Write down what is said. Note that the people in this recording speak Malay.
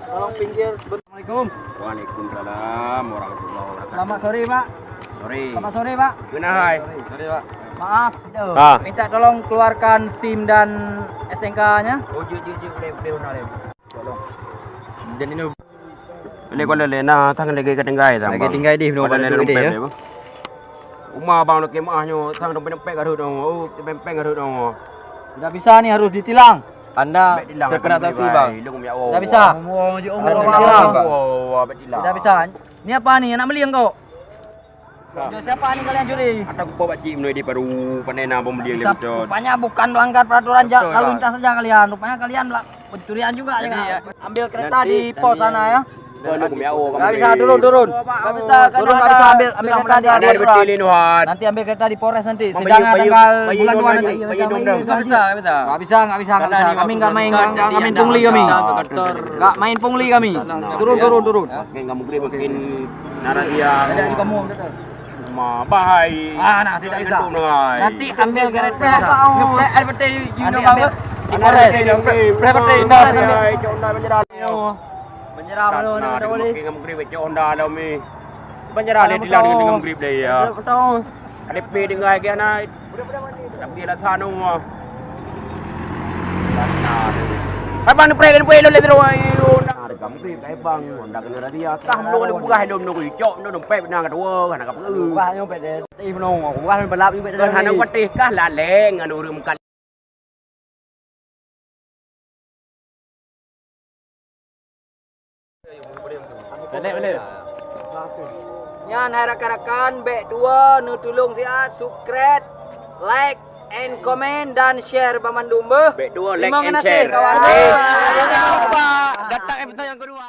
Tolong pinggir. Assalamualaikum. Waalaikumsalam warahmatullahi wabarakatuh. Selamat sore, Pak. Sore. Selamat sore, Pak. Kenai. Sore, Pak. Maaf, Ah. minta tolong keluarkan SIM dan STNK-nya. Oh, boleh. Tolong. Dan ini boleh kau lena tangan lagi ke tenggai tak? Lagi tinggal di Pada lena dia. Rumah bang nak kemahnya tangan dempet garut dong. Oh, dempet garut dong. Tidak bisa nih, harus ditilang. Anda terkena sanksi bang. Tidak bisa. Tidak bisa. Ini apa nih? Anak meliang kau? Siapa nih kalian curi? Ada aku bawa cik menoi di baru panena pembelian Bisa, betul. rupanya bukan melanggar peraturan Betul, lalu Pak. lintas saja kalian. Rupanya kalian pencurian juga ya. Ambil kereta di pos sana ya. Gak bisa turun. Gak bisa ambil kereta di Ada betul Nuhan. Nanti ambil kereta di Polres nanti. Sidangnya tanggal bulan 2 nanti. Gak bisa. Gak bisa. Kami gak main pungli kami. Gak main pungli kami. Turun. Makin kamu beri makin narasia. Ada di kamu. Bahaya. Nah, tidak bisa. Nanti Nanti ambil kereta. Ada betul. Nanti ambil di Polres. Menyerah mana boleh. Makin kamu beri becok Honda lah mi. Penjara dia dilang dengan grip dia ya. Ada P dengan ke anak. Tapi lah sana semua. Abang ni pregan puai lo le terus ayo. Ada kamu grip kai bang. Honda kena dia. Kah lo le buka hidup no cok no dompet benang kat dua kan kap. Bukan nyopet deh. Ibnu, bukan berlap ibet. Kan hana watih kah la leng anu urang kali. Boleh. Nyan hai rakan-rakan B2 nu tulung sia subscribe, like and comment dan share Pamandu beuh. B2 like Terima and kasih share. kawan. Okey. Jangan lupa Datang episode yang kedua.